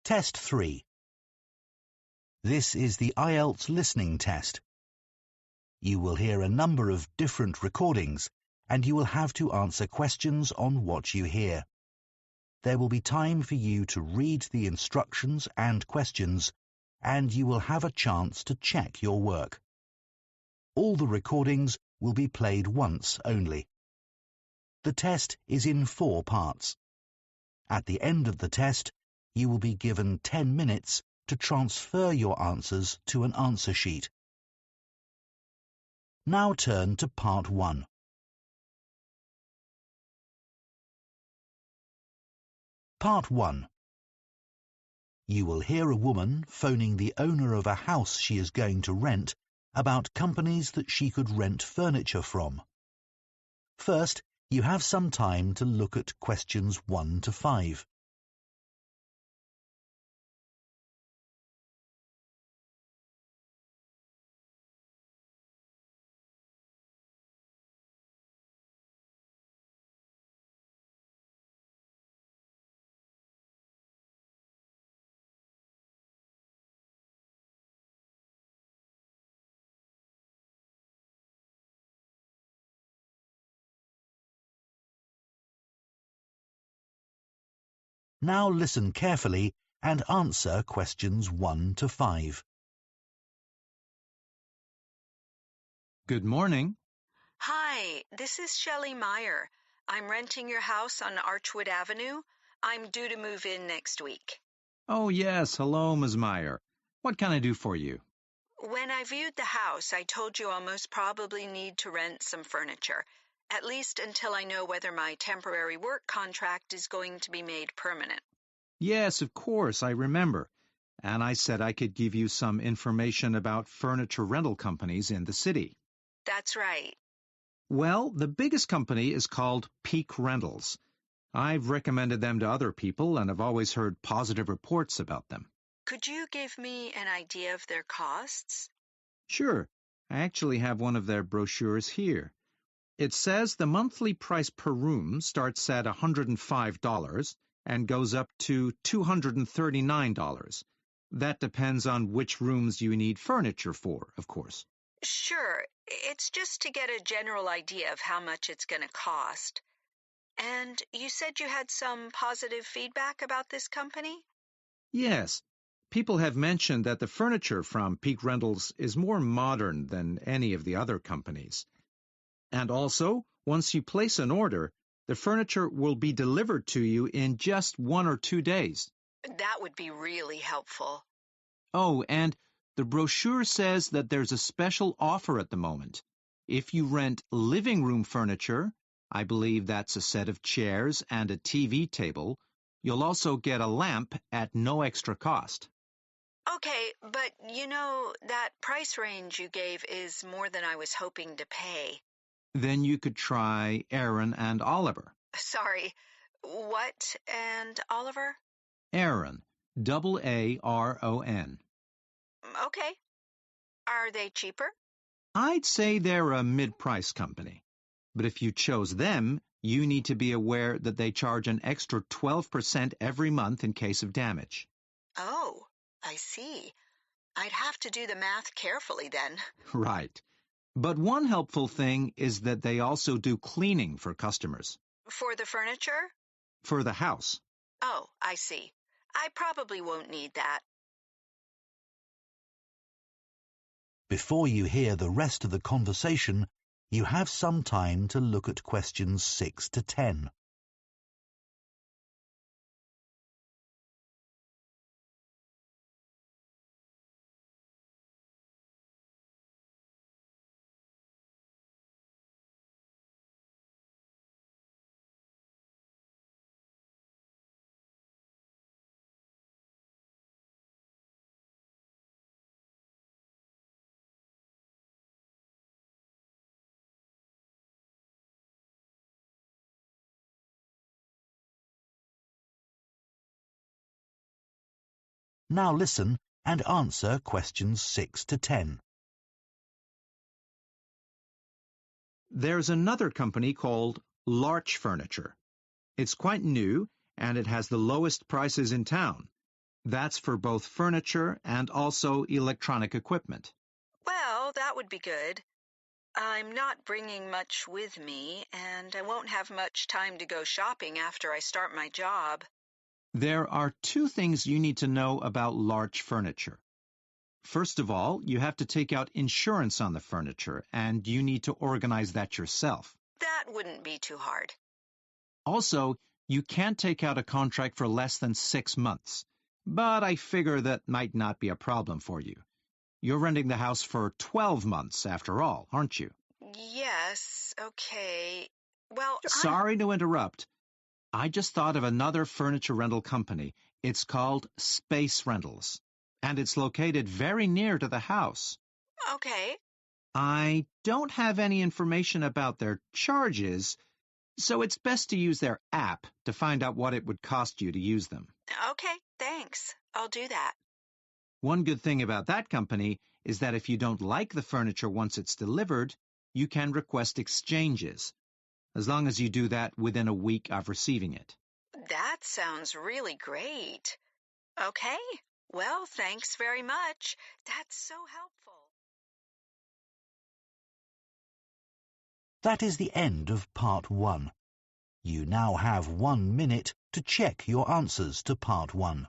Test 3. This is the IELTS listening test. You will hear a number of different recordings, and you will have to answer questions on what you hear. There will be time for you to read the instructions and questions, and you will have a chance to check your work. All the recordings will be played once only. The test is in 4 parts. At the end of the test, you will be given 10 minutes to transfer your answers to an answer sheet. Now turn to Part 1. Part 1. You will hear a woman phoning the owner of a house she is going to rent about companies that she could rent furniture from. First, you have some time to look at questions 1 to 5. Now listen carefully and answer questions 1 to 5. Good morning. Hi, this is Shelley Meyer. I'm renting your house on Archwood Avenue. I'm due to move in next week. Oh, yes. Hello, Ms. Meyer. What can I do for you? When I viewed the house, I told you I'll most probably need to rent some furniture, at least until I know whether my temporary work contract is going to be made permanent. Yes, of course, I remember. And I said I could give you some information about furniture rental companies in the city. That's right. Well, the biggest company is called Peak Rentals. I've recommended them to other people and have always heard positive reports about them. Could you give me an idea of their costs? Sure. I actually have one of their brochures here. It says the monthly price per room starts at $105 and goes up to $239. That depends on which rooms you need furniture for, of course. Sure. It's just to get a general idea of how much it's going to cost. And you said you had some positive feedback about this company? Yes. People have mentioned that the furniture from Peak Rentals is more modern than any of the other companies. And also, once you place an order, the furniture will be delivered to you in just 1 or 2 days. That would be really helpful. Oh, and the brochure says that there's a special offer at the moment. If you rent living room furniture, I believe that's a set of chairs and a TV table, you'll also get a lamp at no extra cost. Okay, but that price range you gave is more than I was hoping to pay. Then you could try Aaron and Oliver. Sorry, what and Oliver? Aaron, Aaron. Okay. Are they cheaper? I'd say they're a mid-price company. But if you chose them, you need to be aware that they charge an extra 12% every month in case of damage. Oh, I see. I'd have to do the math carefully then. Right. But one helpful thing is that they also do cleaning for customers. For the furniture? For the house. Oh, I see. I probably won't need that. Before you hear the rest of the conversation, you have some time to look at questions 6 to 10. Now listen and answer questions 6 to 10. There's another company called Larch Furniture. It's quite new, and it has the lowest prices in town. That's for both furniture and also electronic equipment. Well, that would be good. I'm not bringing much with me, and I won't have much time to go shopping after I start my job. There are two things you need to know about large furniture. First of all, you have to take out insurance on the furniture, and you need to organize that yourself. That wouldn't be too hard. Also, you can't take out a contract for less than 6 months, but I figure that might not be a problem for you. You're renting the house for 12 months after all, aren't you? Yes, okay. Well, Sorry to interrupt. I just thought of another furniture rental company. It's called Space Rentals, and it's located very near to the house. Okay. I don't have any information about their charges, so it's best to use their app to find out what it would cost you to use them. Okay, thanks. I'll do that. One good thing about that company is that if you don't like the furniture once it's delivered, you can request exchanges, as long as you do that within a week of receiving it. That sounds really great. Okay. Well, thanks very much. That's so helpful. That is the end of Part 1. You now have 1 minute to check your answers to Part 1.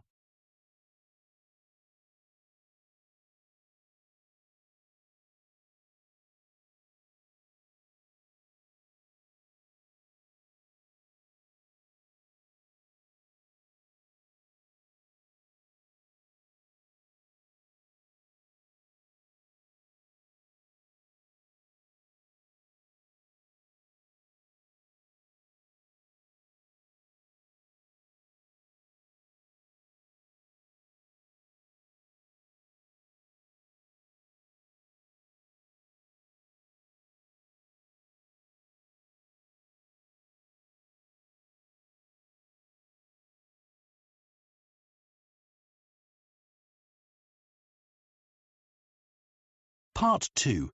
Part 2.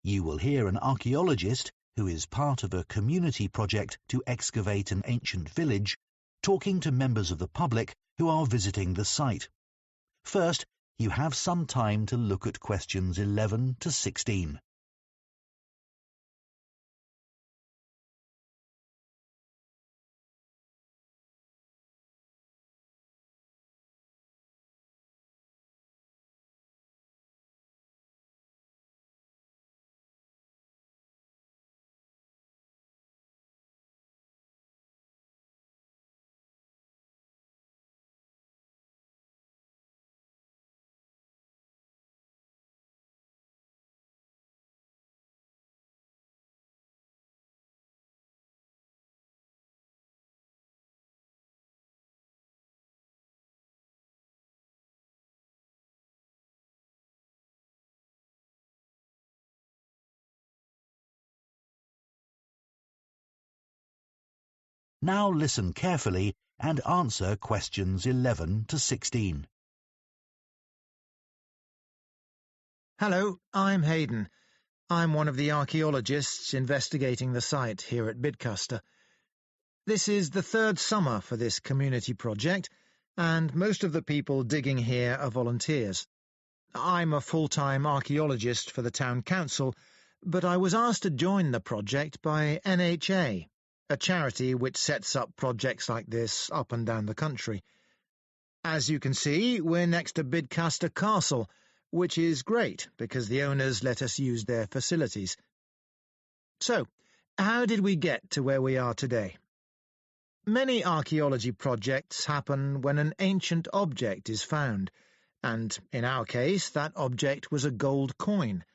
You will hear an archaeologist, who is part of a community project to excavate an ancient village, talking to members of the public who are visiting the site. First, you have some time to look at questions 11 to 16. Now listen carefully and answer questions 11 to 16. Hello, I'm Hayden. I'm one of the archaeologists investigating the site here at Bidcaster. This is the third summer for this community project, and most of the people digging here are volunteers. I'm a full-time archaeologist for the town council, but I was asked to join the project by NHA, a charity which sets up projects like this up and down the country. As you can see, we're next to Bidcaster Castle, which is great because the owners let us use their facilities. So, how did we get to where we are today? Many archaeology projects happen when an ancient object is found, and in our case, that object was a gold coin.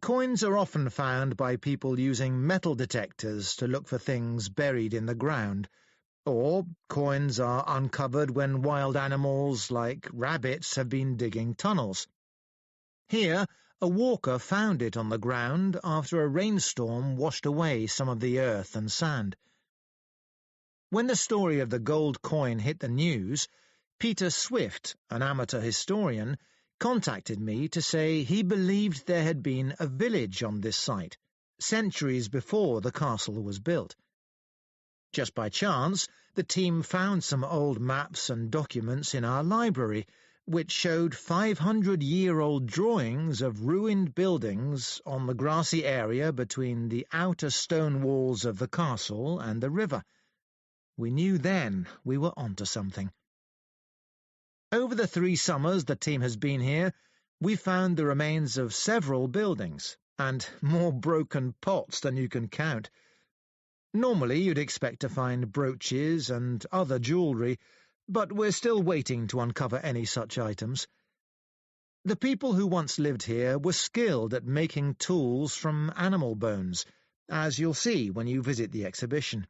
Coins are often found by people using metal detectors to look for things buried in the ground, or coins are uncovered when wild animals like rabbits have been digging tunnels. Here, a walker found it on the ground after a rainstorm washed away some of the earth and sand. When the story of the gold coin hit the news, Peter Swift, an amateur historian, contacted me to say he believed there had been a village on this site, centuries before the castle was built. Just by chance, the team found some old maps and documents in our library, which showed 500-year-old drawings of ruined buildings on the grassy area between the outer stone walls of the castle and the river. We knew then we were onto something. Over the 3 summers the team has been here, we found the remains of several buildings, and more broken pots than you can count. Normally you'd expect to find brooches and other jewellery, but we're still waiting to uncover any such items. The people who once lived here were skilled at making tools from animal bones, as you'll see when you visit the exhibition.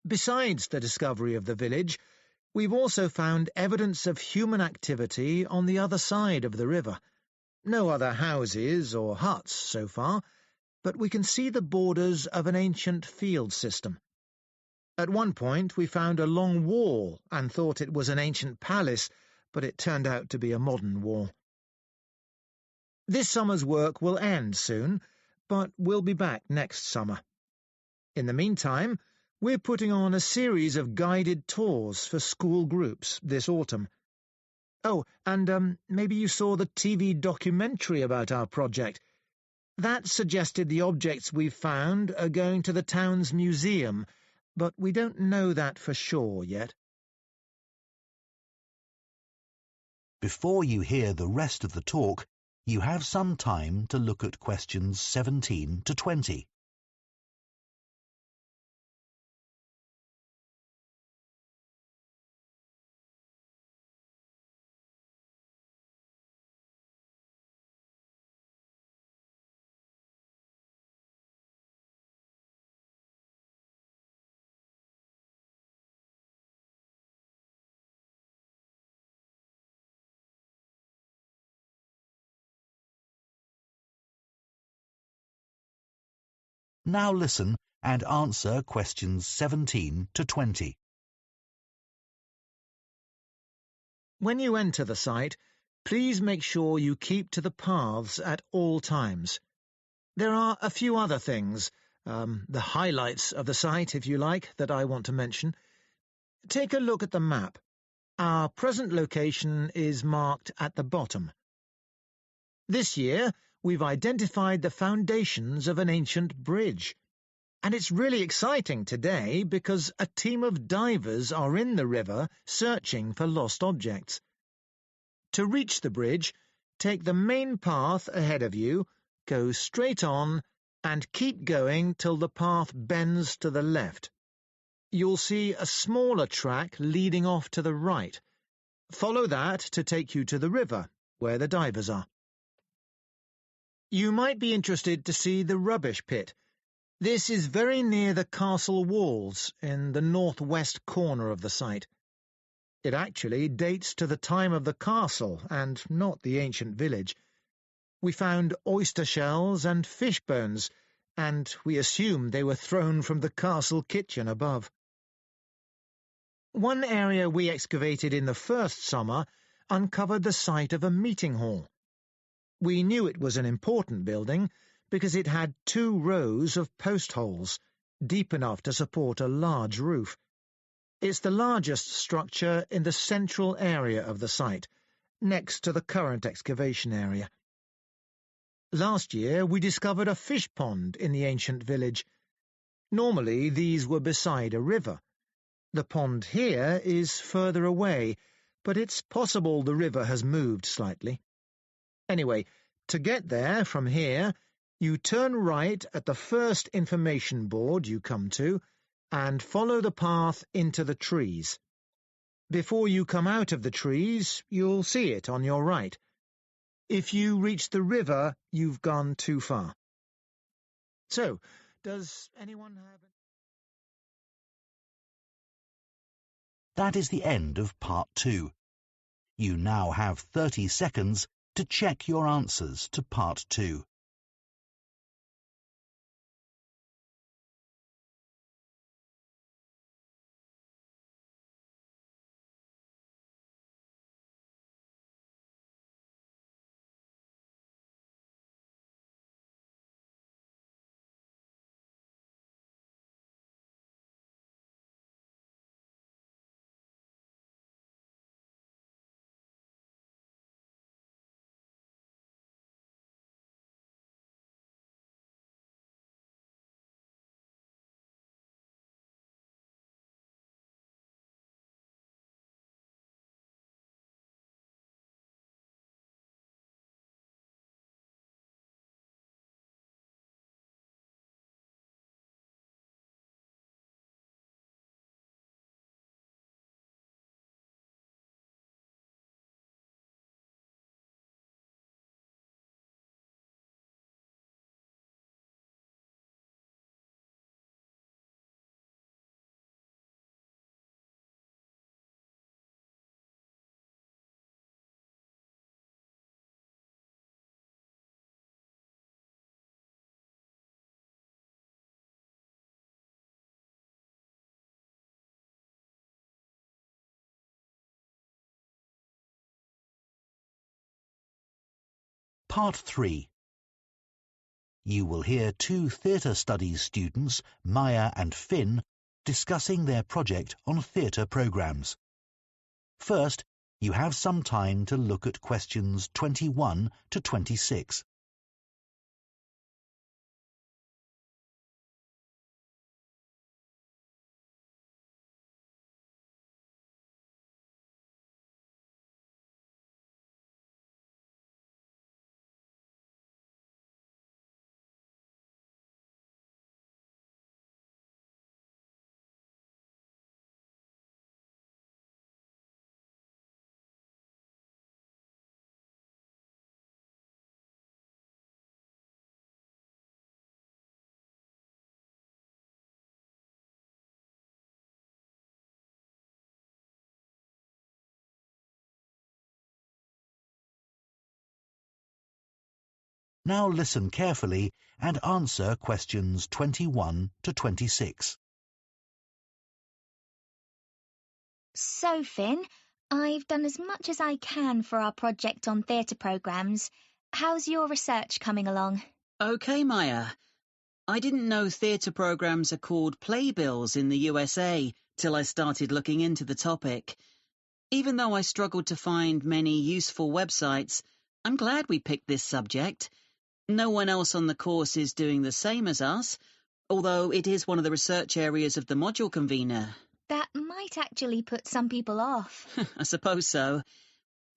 Besides the discovery of the village, we've also found evidence of human activity on the other side of the river. No other houses or huts so far, but we can see the borders of an ancient field system. At one point we found a long wall and thought it was an ancient palace, but it turned out to be a modern wall. This summer's work will end soon, but we'll be back next summer. In the meantime, we're putting on a series of guided tours for school groups this autumn. Oh, and maybe you saw the TV documentary about our project. That suggested the objects we've found are going to the town's museum, but we don't know that for sure yet. Before you hear the rest of the talk, you have some time to look at questions 17 to 20. Now listen and answer questions 17 to 20. When you enter the site, please make sure you keep to the paths at all times. There are a few other things, the highlights of the site, if you like, that I want to mention. Take a look at the map. Our present location is marked at the bottom. This year, we've identified the foundations of an ancient bridge. And it's really exciting today because a team of divers are in the river searching for lost objects. To reach the bridge, take the main path ahead of you, go straight on, and keep going till the path bends to the left. You'll see a smaller track leading off to the right. Follow that to take you to the river, where the divers are. You might be interested to see the rubbish pit. This is very near the castle walls in the northwest corner of the site. It actually dates to the time of the castle and not the ancient village. We found oyster shells and fish bones, and we assumed they were thrown from the castle kitchen above. One area we excavated in the first summer uncovered the site of a meeting hall. We knew it was an important building because it had 2 rows of post holes, deep enough to support a large roof. It's the largest structure in the central area of the site, next to the current excavation area. Last year we discovered a fish pond in the ancient village. Normally these were beside a river. The pond here is further away, but it's possible the river has moved slightly. Anyway, to get there from here, you turn right at the first information board you come to and follow the path into the trees. Before you come out of the trees, you'll see it on your right. If you reach the river, you've gone too far. So, does anyone have... That is the end of part 2. You now have 30 seconds to check your answers to part 2. Part 3. You will hear two theatre studies students, Maya and Finn, discussing their project on theatre programmes. First, you have some time to look at questions 21 to 26. Now listen carefully and answer questions 21 to 26. So, Finn, I've done as much as I can for our project on theatre programmes. How's your research coming along? OK, Maya. I didn't know theatre programmes are called playbills in the USA till I started looking into the topic. Even though I struggled to find many useful websites, I'm glad we picked this subject. No one else on the course is doing the same as us, although it is one of the research areas of the module convener. That might actually put some people off. I suppose so.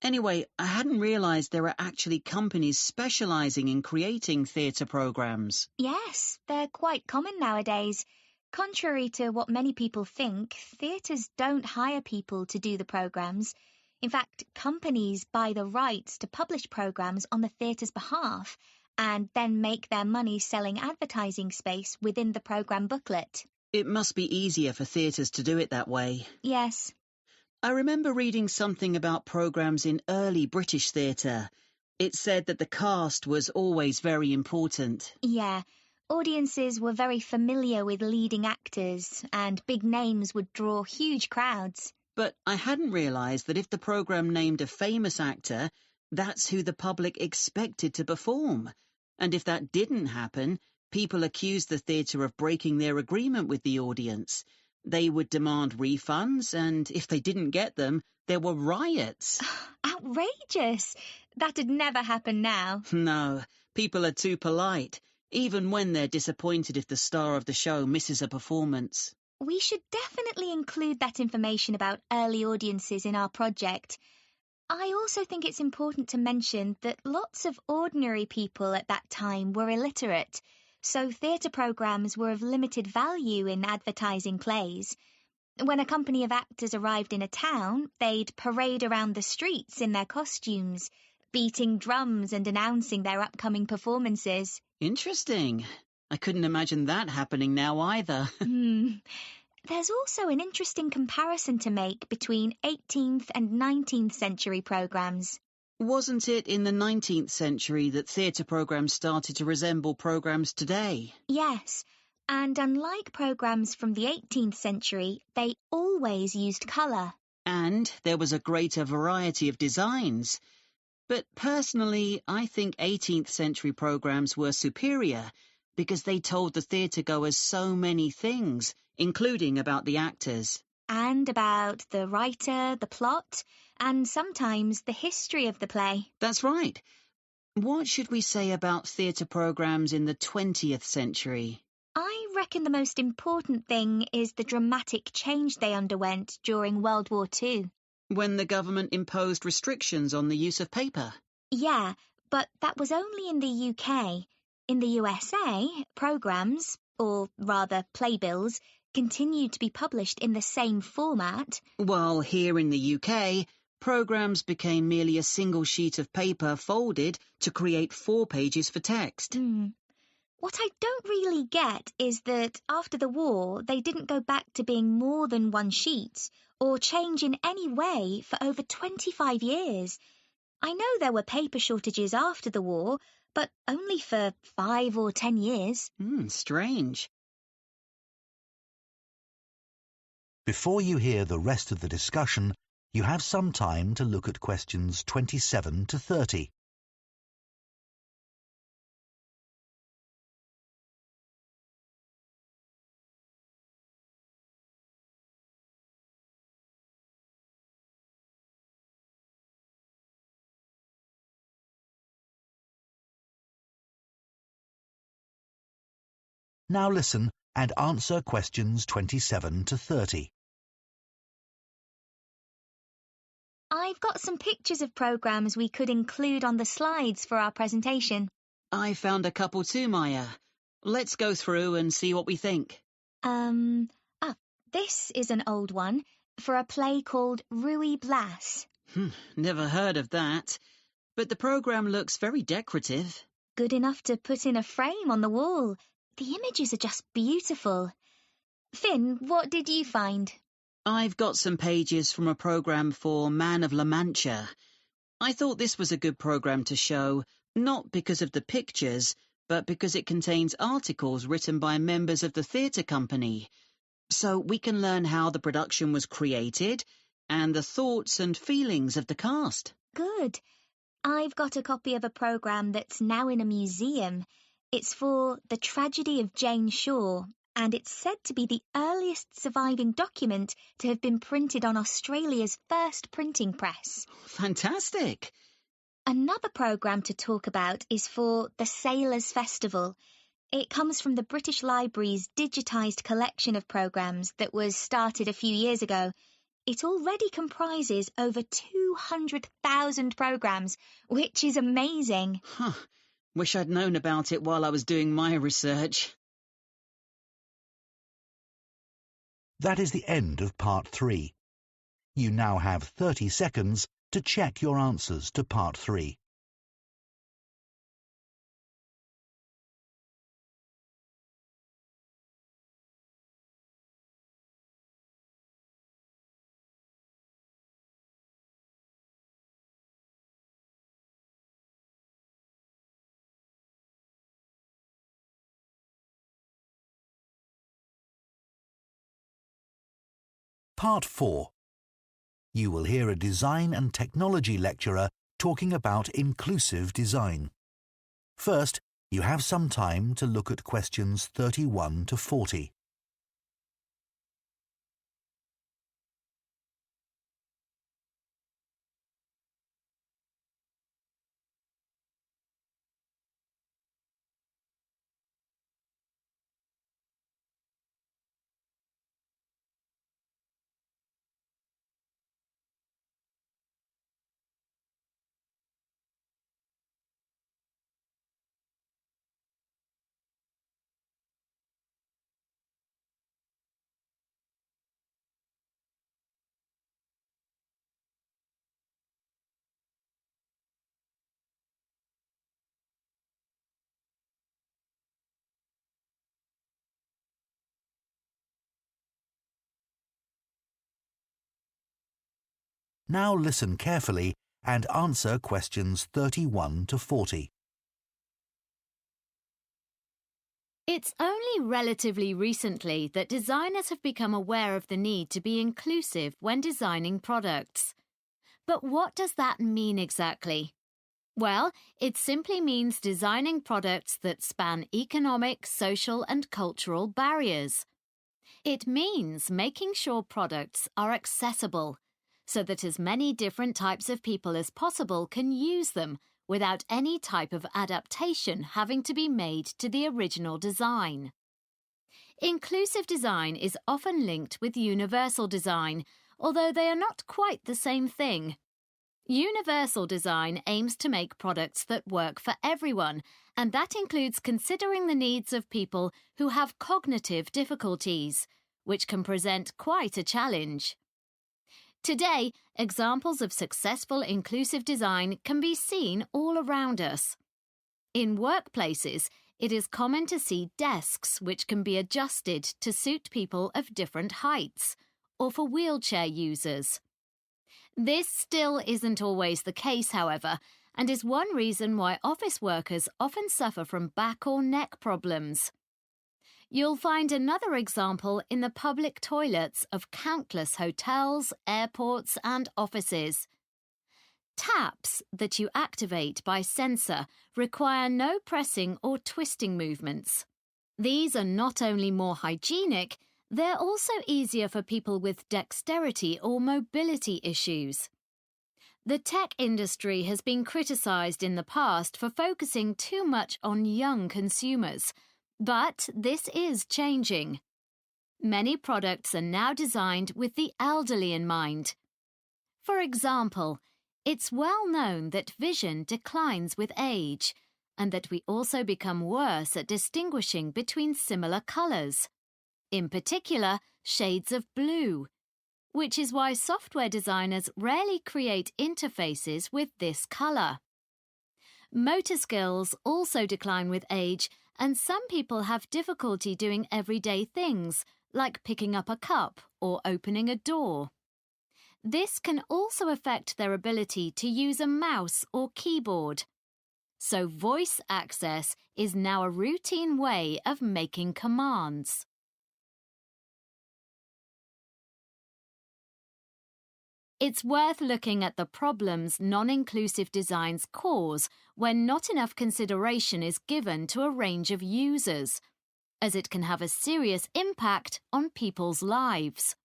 Anyway, I hadn't realised there are actually companies specialising in creating theatre programmes. Yes, they're quite common nowadays. Contrary to what many people think, theatres don't hire people to do the programmes. In fact, companies buy the rights to publish programmes on the theatre's behalf and then make their money selling advertising space within the programme booklet. It must be easier for theatres to do it that way. Yes. I remember reading something about programmes in early British theatre. It said that the cast was always very important. Yeah, audiences were very familiar with leading actors, and big names would draw huge crowds. But I hadn't realised that if the programme named a famous actor, that's who the public expected to perform. And if that didn't happen, people accused the theatre of breaking their agreement with the audience. They would demand refunds, and if they didn't get them, there were riots. Outrageous! That'd never happen now. No, people are too polite, even when they're disappointed if the star of the show misses a performance. We should definitely include that information about early audiences in our project. I also think it's important to mention that lots of ordinary people at that time were illiterate, so theatre programmes were of limited value in advertising plays. When a company of actors arrived in a town, they'd parade around the streets in their costumes, beating drums and announcing their upcoming performances. Interesting. I couldn't imagine that happening now either. There's also an interesting comparison to make between 18th and 19th century programmes. Wasn't it in the 19th century that theatre programmes started to resemble programmes today? Yes, and unlike programmes from the 18th century, they always used colour. And there was a greater variety of designs. But personally, I think 18th century programmes were superior because they told the theatre-goers so many things, including about the actors. And about the writer, the plot, and sometimes the history of the play. That's right. What should we say about theatre programmes in the 20th century? I reckon the most important thing is the dramatic change they underwent during World War II. When the government imposed restrictions on the use of paper? Yeah, but that was only in the UK. In the USA, programmes, or rather playbills, continued to be published in the same format. While here in the UK, programmes became merely a single sheet of paper folded to create 4 pages for text. What I don't really get is that after the war, they didn't go back to being more than one sheet or change in any way for over 25 years. I know there were paper shortages after the war, but only for 5 or 10 years. Strange. Before you hear the rest of the discussion, you have some time to look at questions 27 to 30. Now listen and answer questions 27 to 30. I've got some pictures of programmes we could include on the slides for our presentation. I found a couple too, Maya. Let's go through and see what we think. This is an old one for a play called Ruy Blas. Never heard of that. But the programme looks very decorative. Good enough to put in a frame on the wall. The images are just beautiful. Finn, what did you find? I've got some pages from a programme for Man of La Mancha. I thought this was a good programme to show, not because of the pictures, but because it contains articles written by members of the theatre company. So we can learn how the production was created and the thoughts and feelings of the cast. Good. I've got a copy of a programme that's now in a museum. It's for The Tragedy of Jane Shaw, and it's said to be the earliest surviving document to have been printed on Australia's first printing press. Fantastic! Another programme to talk about is for the Sailors' Festival. It comes from the British Library's digitised collection of programmes that was started a few years ago. It already comprises over 200,000 programmes, which is amazing. Wish I'd known about it while I was doing my research. That is the end of part 3. You now have 30 seconds to check your answers to part 3. Part 4. You will hear a design and technology lecturer talking about inclusive design. First, you have some time to look at questions 31 to 40. Now listen carefully and answer questions 31 to 40. It's only relatively recently that designers have become aware of the need to be inclusive when designing products. But what does that mean exactly? Well, it simply means designing products that span economic, social, and cultural barriers. It means making sure products are accessible, so that as many different types of people as possible can use them without any type of adaptation having to be made to the original design. Inclusive design is often linked with universal design, although they are not quite the same thing. Universal design aims to make products that work for everyone, and that includes considering the needs of people who have cognitive difficulties, which can present quite a challenge. Today, examples of successful inclusive design can be seen all around us. In workplaces, it is common to see desks which can be adjusted to suit people of different heights, or for wheelchair users. This still isn't always the case, however, and is one reason why office workers often suffer from back or neck problems. You'll find another example in the public toilets of countless hotels, airports, and offices. Taps that you activate by sensor require no pressing or twisting movements. These are not only more hygienic, they're also easier for people with dexterity or mobility issues. The tech industry has been criticised in the past for focusing too much on young consumers, But this is changing. Many products are now designed with the elderly in mind. For example, it's well known that vision declines with age, and that we also become worse at distinguishing between similar colours, in particular shades of blue, which is why software designers rarely create interfaces with this colour. Motor skills also decline with age, and some people have difficulty doing everyday things, like picking up a cup or opening a door. This can also affect their ability to use a mouse or keyboard. So voice access is now a routine way of making commands. It's worth looking at the problems non-inclusive designs cause when not enough consideration is given to a range of users, as it can have a serious impact on people's lives.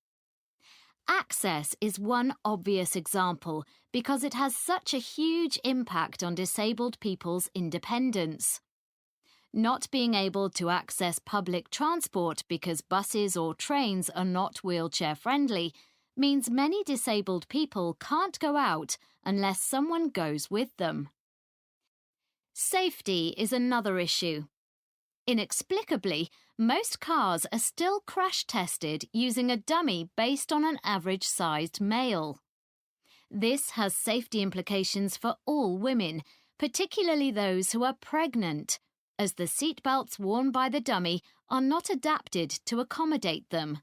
Access is one obvious example because it has such a huge impact on disabled people's independence. Not being able to access public transport because buses or trains are not wheelchair-friendly means many disabled people can't go out unless someone goes with them. Safety is another issue. Inexplicably, most cars are still crash-tested using a dummy based on an average-sized male. This has safety implications for all women, particularly those who are pregnant, as the seatbelts worn by the dummy are not adapted to accommodate them.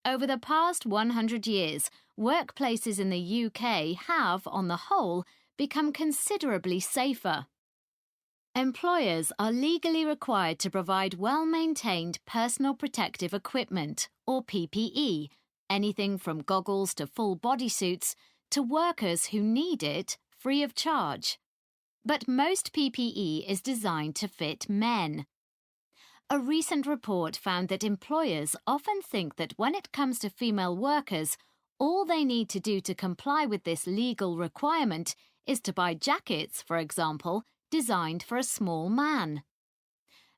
Over the past 100 years, workplaces in the UK have, on the whole, become considerably safer. Employers are legally required to provide well-maintained personal protective equipment, or PPE, anything from goggles to full bodysuits, to workers who need it free of charge. But most PPE is designed to fit men. A recent report found that employers often think that when it comes to female workers, all they need to do to comply with this legal requirement is to buy jackets, for example, designed for a small man.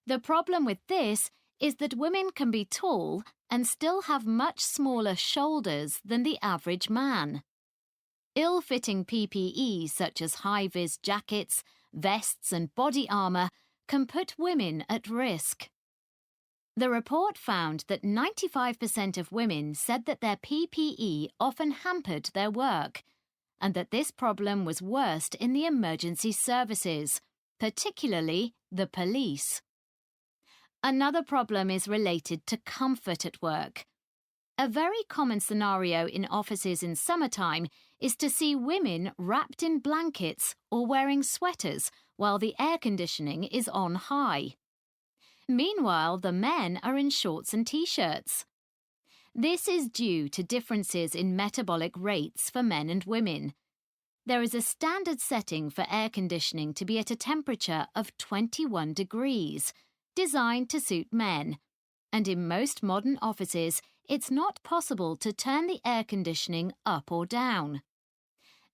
The problem with this is that women can be tall and still have much smaller shoulders than the average man. Ill-fitting PPE such as high-vis jackets, vests and body armour can put women at risk. The report found that 95% of women said that their PPE often hampered their work, and that this problem was worst in the emergency services, particularly the police. Another problem is related to comfort at work. A very common scenario in offices in summertime is to see women wrapped in blankets or wearing sweaters while the air conditioning is on high. Meanwhile, the men are in shorts and t-shirts. This is due to differences in metabolic rates for men and women. There is a standard setting for air conditioning to be at a temperature of 21 degrees, designed to suit men, and in most modern offices, it's not possible to turn the air conditioning up or down.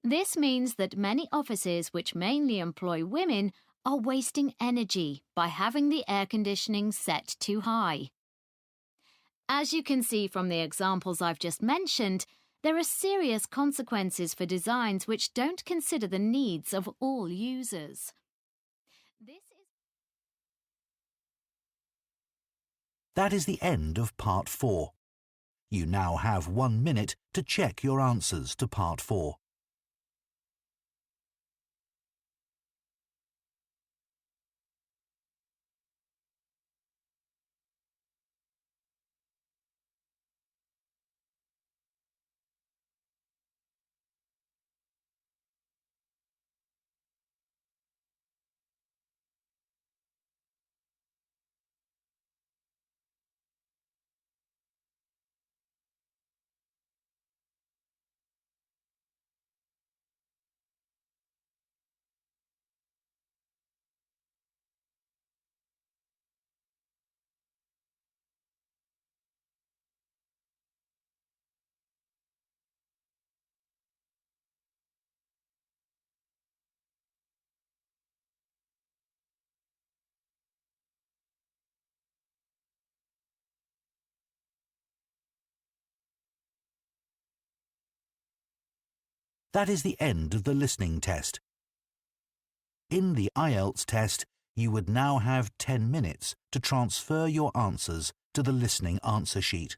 This means that many offices which mainly employ women are wasting energy by having the air conditioning set too high. As you can see from the examples I've just mentioned, there are serious consequences for designs which don't consider the needs of all users. That is the end of Part 4. You now have 1 minute to check your answers to Part 4. That is the end of the listening test. In the IELTS test, you would now have 10 minutes to transfer your answers to the listening answer sheet.